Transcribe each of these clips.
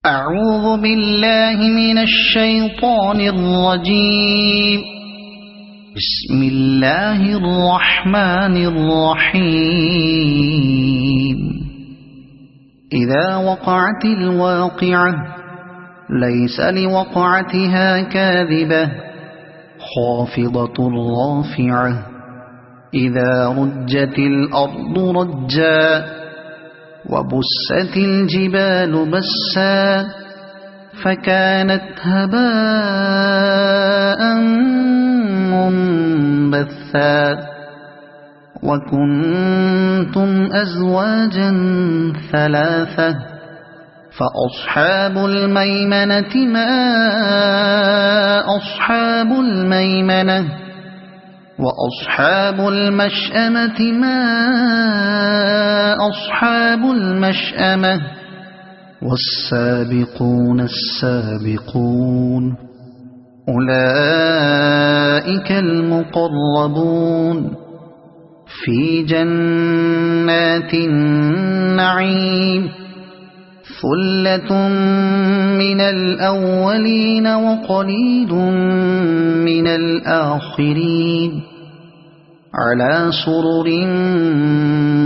أعوذ بالله من الشيطان الرجيم. بسم الله الرحمن الرحيم. إذا وقعت الواقعة ليس لوقعتها كاذبة خافضة رافعة إذا رجت الأرض رجا وبست الجبال بسا فكانت هباء منبثا وكنتم أزواجا ثلاثة فأصحاب الميمنة ما أصحاب الميمنة وأصحاب المشأمة ما أصحاب المشأمة والسابقون السابقون أولئك المقربون في جنات النعيم ثلة من الأولين وقليل من الآخرين على سرر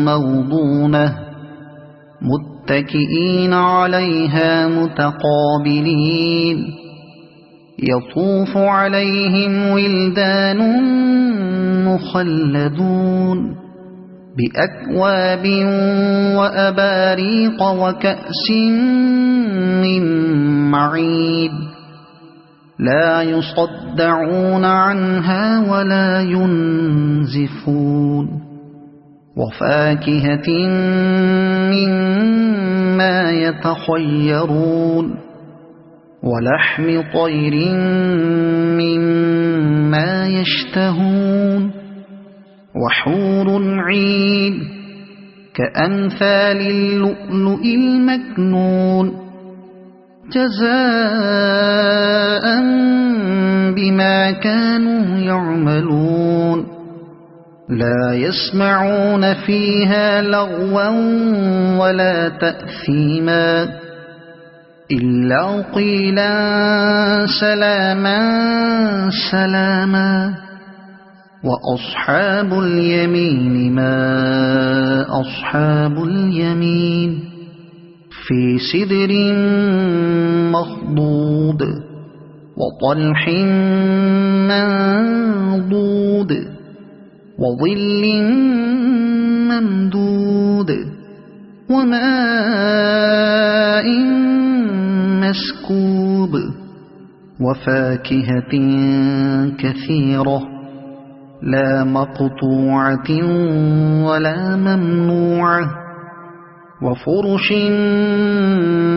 موضونة متكئين عليها متقابلين يطوف عليهم ولدان مخلدون بأكواب وأباريق وكأس من معين لا يصدعون عنها ولا ينزفون وفاكهة مما يتخيرون ولحم طير مما يشتهون وحور عين كأمثال اللؤلؤ المكنون جزاء بما كانوا يعملون لا يسمعون فيها لغوا ولا تأثيما إلا قيلا سلاما سلاما وأصحاب اليمين ما أصحاب اليمين في سدر مخضود وطلح منضود وظل ممدود وماء مسكوب وفاكهة كثيرة لا مقطوعة ولا ممنوعة وفرش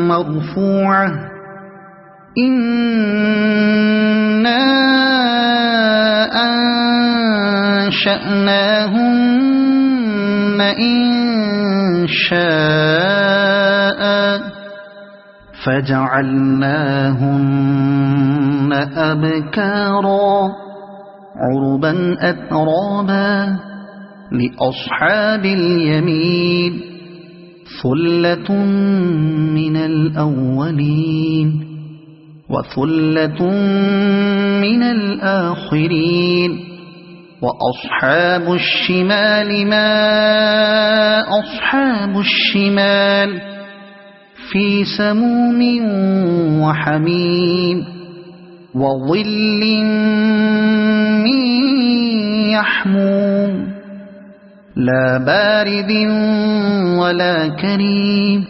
مرفوعة إنا أنشأناهن إنشاء فجعلناهن أبكارا عربا أترابا لأصحاب اليمين ثلة من الأولين وثلة من الآخرين وأصحاب الشمال ما أصحاب الشمال في سموم وحميم وظل من يحموم لا بارد ولا كريم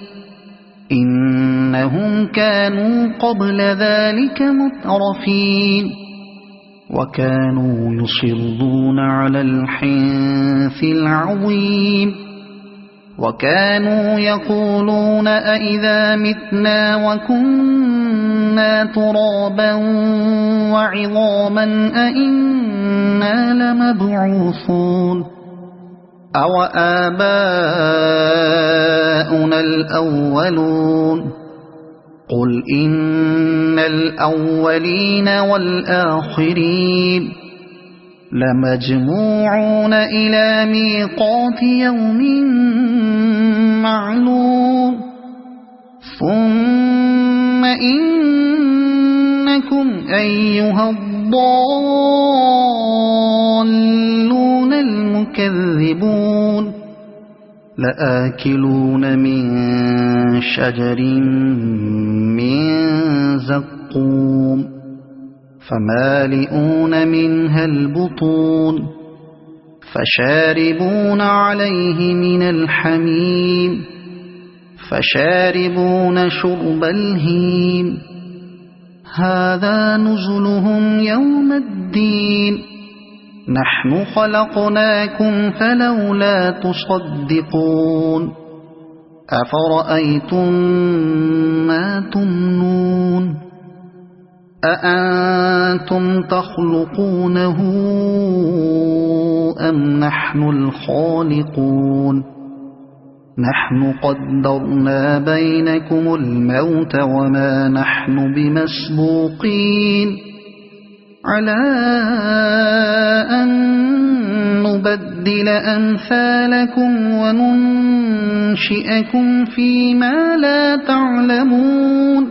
إنهم كانوا قبل ذلك مترفين وكانوا يصرون على الحنث العظيم وكانوا يقولون أئذا متنا وكنا ترابا وعظاما أئنا لمبعوثون أو آباؤنا الأولون قل إن الأولين والآخرين لمجموعون إلى ميقات يوم معلوم ثم إنكم أيها الضالون المكذبون لآكلون من شجر من زقوم فمالئون منها البطون فشاربون عليه من الحميم فشاربون شرب الهيم هذا نزلهم يوم الدين نحن خلقناكم فلولا تصدقون أفرأيتم ما تمنون أأنتم تخلقونه أم نحن الخالقون نحن قدرنا بينكم الموت وما نحن بمسبوقين على أن نبدل أمثالكم وننشئكم فيما لا تعلمون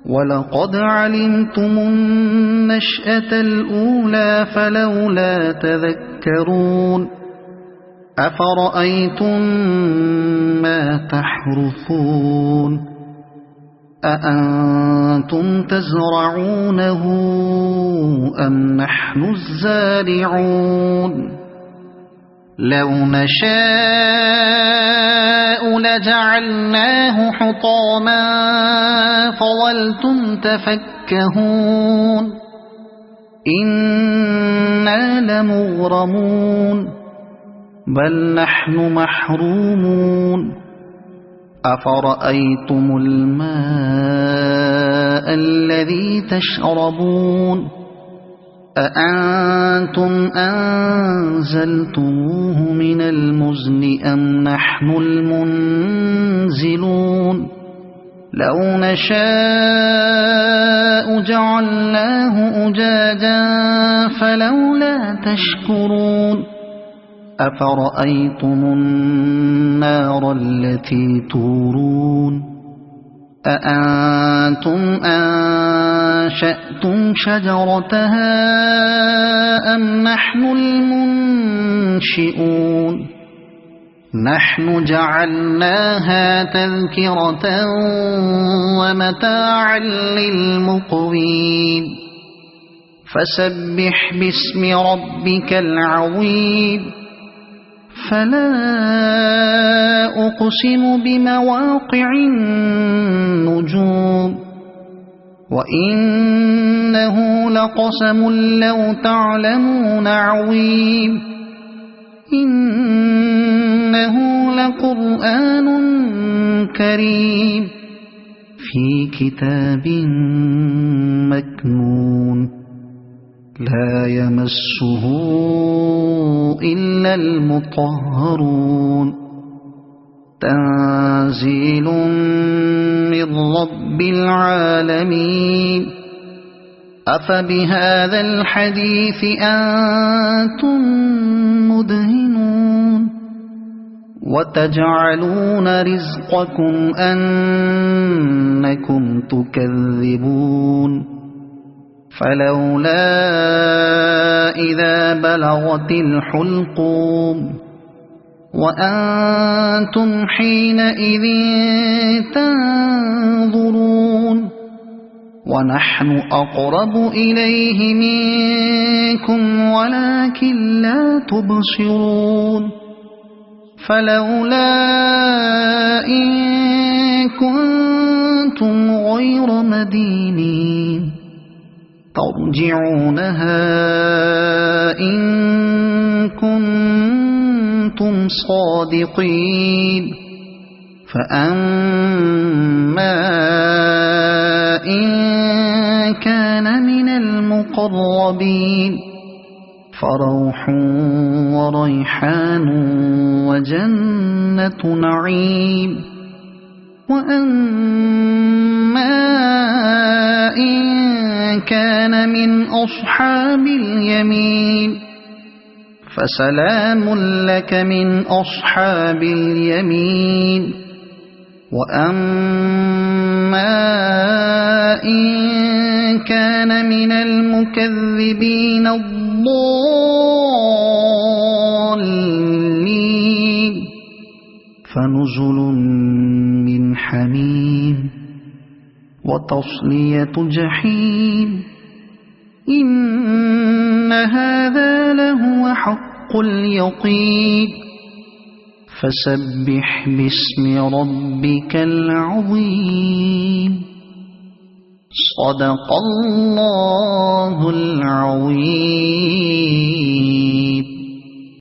ولقد علمتم النشأة الأولى فلولا تذكرون أفرأيتم ما تحرثون أأنتم تزرعونه أم نحن الزارعون لو نشاء لجعلناه حطاما فظلتم تفكهون إنا لمغرمون بل نحن محرومون أفرأيتم الماء الذي تشربون أأنتم أنزلتموه من المزن أم نحن المنزلون لو نشاء جعلناه أجاجا فلولا تشكرون أفرأيتم النار التي تورون أأنتم أنشأتم شجرتها أم نحن المنشئون نحن جعلناها تذكرة ومتاعا للمقوين فسبح باسم ربك العظيم فلا أقسم بمواقع النجوم وإنه لقسم لو تعلمون عظيم إنه لقرآن كريم في كتاب مكنون لا يمسه إلا المطهرون تنزيل من رب العالمين أفبهذا الحديث أنتم مدهنون وتجعلون رزقكم أنكم تكذبون فلولا إذا بلغت الحلقوم وأنتم حينئذ تنظرون ونحن أقرب إليه منكم ولكن لا تبصرون فلولا إن كنتم غير مدينين ترجعونها إن كنتم صادقين فأما إن كان من المقربين فروح وريحان وجنة نعيم وأما إن كان من أصحاب اليمين فسلام لك من أصحاب اليمين وأما إن كان من المكذبين الضالين فنزل من حميم وتصلية جحيم إن هذا لهو حق اليقين فسبح باسم ربك العظيم صدق الله العظيم.